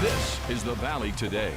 This is the Valley Today.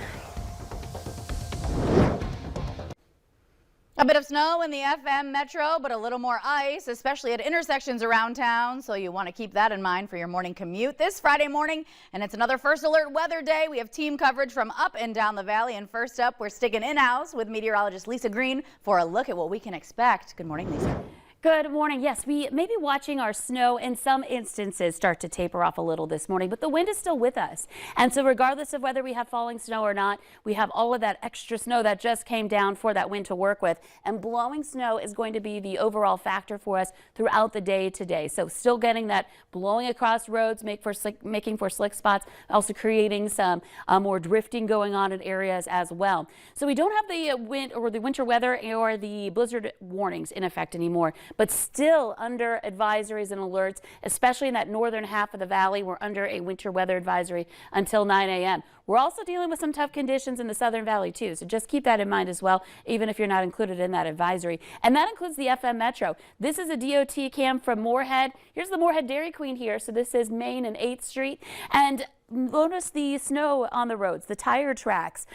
A bit of snow in the FM metro, but a little more ice, especially at intersections around town. So you want to keep that in mind for your morning commute this Friday morning. And it's another First Alert weather day. We have team coverage from up and down the valley. And first up, we're sticking in-house with meteorologist Lisa Green for a look at what we can expect. Good morning, Lisa. Good morning. Yes, we may be watching our snow in some instances start to taper off a little this morning, but the wind is still with us. And so regardless of whether we have falling snow or not, we have all of that extra snow that just came down for that wind to work with. And blowing snow is going to be the overall factor for us throughout the day today. So still getting that blowing across roads, making for slick spots, also creating some more drifting going on in areas as well. So we don't have the wind or the winter weather or the blizzard warnings in effect anymore, but still under advisories and alerts, especially in that northern half of the valley. We're under a winter weather advisory until 9 a.m. We're also dealing with some tough conditions in the southern valley too, so just keep that in mind as well, even if you're not included in that advisory. And that includes the FM Metro. This is a DOT cam from Moorhead. Here's the Moorhead Dairy Queen here. So this is Main and 8th Street. And notice the snow on the roads, the tire tracks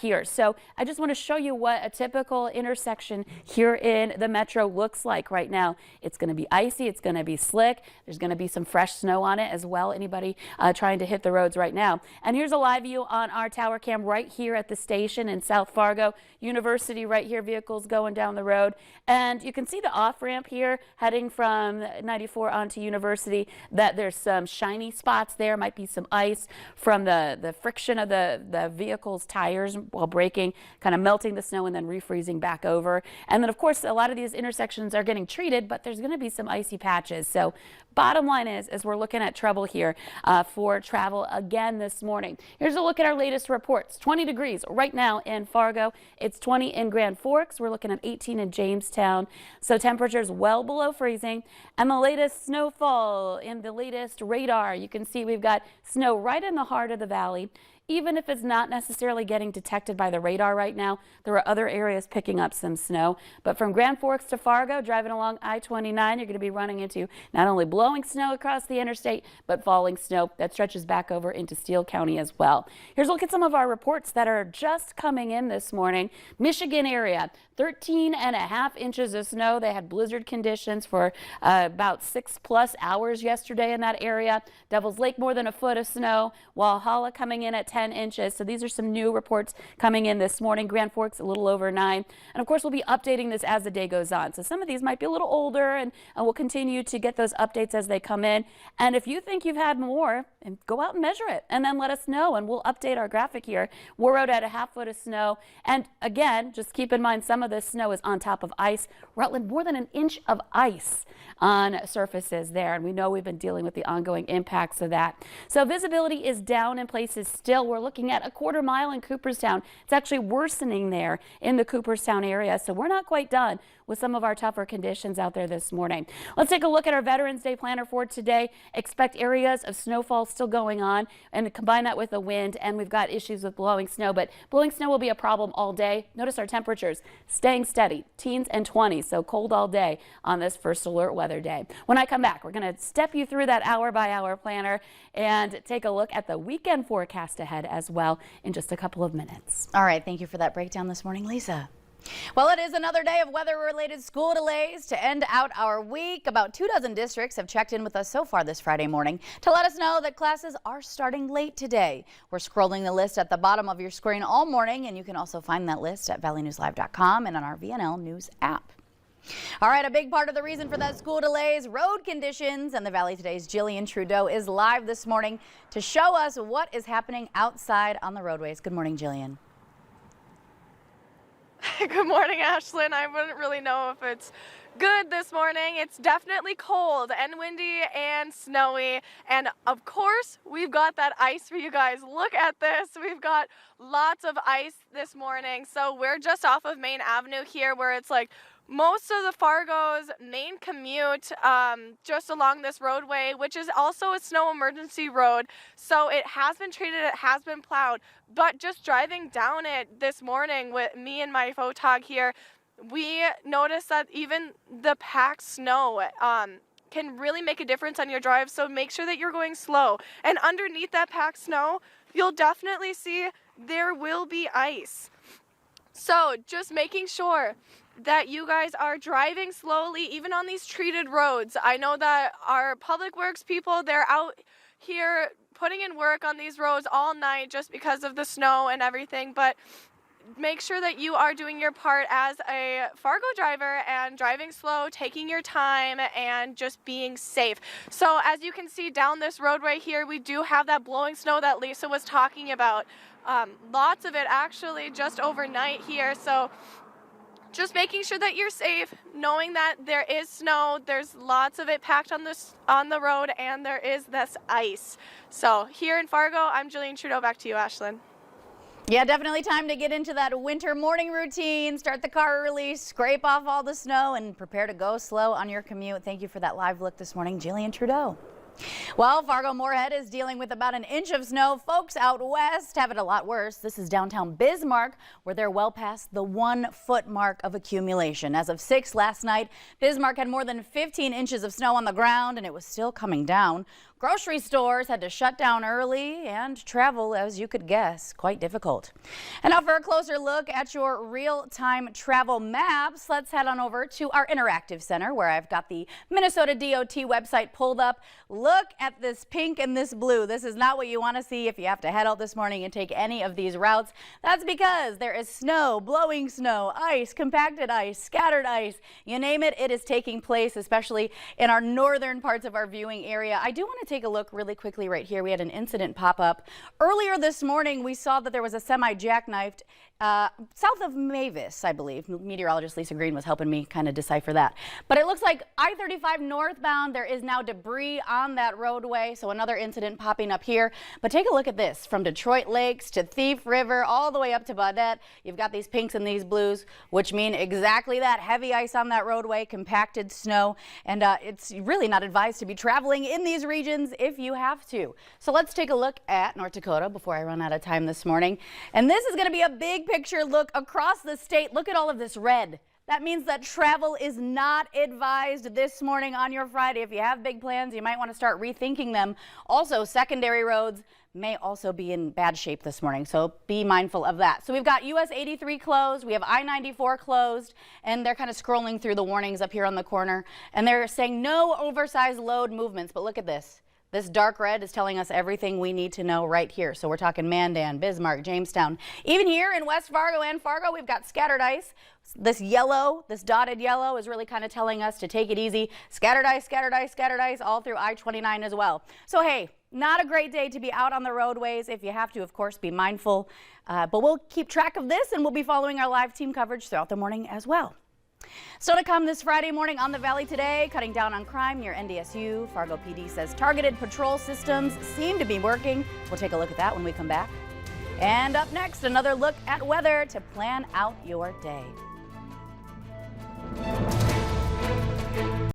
here. So I just want to show you what a typical intersection here in the metro looks like right now. It's going to be icy. It's going to be slick. There's going to be some fresh snow on it as well. Anybody trying to hit the roads right now. And here's a live view on our tower cam right here at the station in South Fargo. University right here, vehicles going down the road. And you can see the off ramp here heading from 94 onto University, that there's some shiny spots there, might be some ice from the friction of the vehicle's tires while braking, kind of melting the snow and then refreezing back over. And then of course a lot of these intersections are getting treated, but there's going to be some icy patches. So bottom line is we're looking at trouble here for travel again this morning. Here's a look at our latest reports. 20 degrees right now in Fargo. It's 20 in Grand Forks. We're looking at 18 in Jamestown. So temperatures well below freezing. And the latest snowfall in the latest radar, you can see we've got snow right in the heart of the valley. Even if it's not necessarily getting detected by the radar right now, there are other areas picking up some snow. But from Grand Forks to Fargo, driving along I-29, you're going to be running into not only blowing snow across the interstate, but falling snow that stretches back over into Steele County as well. Here's a look at some of our reports that are just coming in this morning. Michigan area, 13.5 inches of snow. They had blizzard conditions for about 6+ hours yesterday in that area. Devil's Lake, more than a foot of snow. Walhalla coming in at 10 inches. So these are some new reports coming in this morning. Grand Forks a little over 9. And of course we'll be updating this as the day goes on. So some of these might be a little older, and we'll continue to get those updates as they come in. And if you think you've had more, go out and measure it and then let us know, and we'll update our graphic here. We're out at a half foot of snow. And again, just keep in mind some of this snow is on top of ice. Rutland, more than an inch of ice on surfaces there, and we know we've been dealing with the ongoing impacts of that. So visibility is down in places still. We're looking at a 1/4 mile in Cooperstown. It's actually worsening there in the Cooperstown area, so we're not quite done with some of our tougher conditions out there this morning. Let's take a look at our Veterans Day planner for today. Expect areas of snowfall still going on, and combine that with the wind, and we've got issues with blowing snow, but blowing snow will be a problem all day. Notice our temperatures staying steady, teens and 20s, so cold all day on this First Alert weather day. When I come back, we're going to step you through that hour-by-hour planner and take a look at the weekend forecast ahead as well in just a couple of minutes. All right, thank you for that breakdown this morning, Lisa. Well, it is another day of weather-related school delays to end out our week. About 24 districts have checked in with us so far this Friday morning to let us know that classes are starting late today. We're scrolling the list at the bottom of your screen all morning, and you can also find that list at valleynewslive.com and on our VNL News app. All right, a big part of the reason for that school delay is road conditions, and the Valley Today's Jillian Trudeau is live this morning to show us what is happening outside on the roadways. Good morning, Jillian. Good morning, Ashlyn. I wouldn't really know if it's good this morning. It's definitely cold and windy and snowy. And of course, we've got that ice for you guys. Look at this. We've got lots of ice this morning. So we're just off of Main Avenue here, where it's like most of the Fargo's main commute just along this roadway, which is also a snow emergency road. So it has been treated, it has been plowed, but just driving down it this morning with me and my photog here, we noticed that even the packed snow can really make a difference on your drive, so make sure that you're going slow. And underneath that packed snow, you'll definitely see there will be ice. So just making sure that you guys are driving slowly, even on these treated roads. I know that our public works people, they're out here putting in work on these roads all night just because of the snow and everything, but make sure that you are doing your part as a Fargo driver and driving slow, taking your time, and just being safe. So as you can see down this roadway here, we do have that blowing snow that Lisa was talking about. Lots of it actually just overnight here. So just making sure that you're safe, knowing that there is snow, there's lots of it packed on the road, and there is this ice. So here in Fargo, I'm Jillian Trudeau. Back to you, Ashlyn. Yeah, definitely time to get into that winter morning routine. Start the car early, scrape off all the snow, and prepare to go slow on your commute. Thank you for that live look this morning, Jillian Trudeau. Well, Fargo-Moorhead is dealing with about an inch of snow. Folks out west have it a lot worse. This is downtown Bismarck, where they're well past the 1 foot mark of accumulation. As of 6 last night, Bismarck had more than 15 inches of snow on the ground, and it was still coming down. Grocery stores had to shut down early, and travel, as you could guess, quite difficult. And now for a closer look at your real-time travel maps, let's head on over to our interactive center, where I've got the Minnesota DOT website pulled up. Look at this pink and this blue. This is not what you want to see if you have to head out this morning and take any of these routes. That's because there is snow, blowing snow, ice, compacted ice, scattered ice. You name it, it is taking place, especially in our northern parts of our viewing area. I do want to take a look really quickly right here. We had an incident pop up earlier this morning. We saw that there was a semi jackknifed south of Mavis, I believe. Meteorologist Lisa Green was helping me kind of decipher that. But it looks like I-35 northbound, there is now debris on that roadway. So another incident popping up here. But take a look at this. From Detroit Lakes to Thief River, all the way up to Baudette, you've got these pinks and these blues, which mean exactly that. Heavy ice on that roadway, compacted snow, and it's really not advised to be traveling in these regions if you have to. So let's take a look at North Dakota before I run out of time this morning. And this is going to be a big picture look across the state. Look at all of this red. That means that travel is not advised this morning on your Friday. If you have big plans, you might want to start rethinking them. Also, secondary roads may also be in bad shape this morning, so be mindful of that. So we've got US 83 closed, we have I-94 closed, and they're kind of scrolling through the warnings up here on the corner, and they're saying no oversized load movements. But look at this. This dark red is telling us everything we need to know right here. So we're talking Mandan, Bismarck, Jamestown. Even here in West Fargo and Fargo, we've got scattered ice. This yellow, this dotted yellow is really kind of telling us to take it easy. Scattered ice, scattered ice, scattered ice, all through I-29 as well. So hey, not a great day to be out on the roadways. If you have to, of course, be mindful. But we'll keep track of this, and we'll be following our live team coverage throughout the morning as well. Still to come this Friday morning on the Valley Today, cutting down on crime near NDSU. Fargo PD says targeted patrol systems seem to be working. We'll take a look at that when we come back. And up next, another look at weather to plan out your day.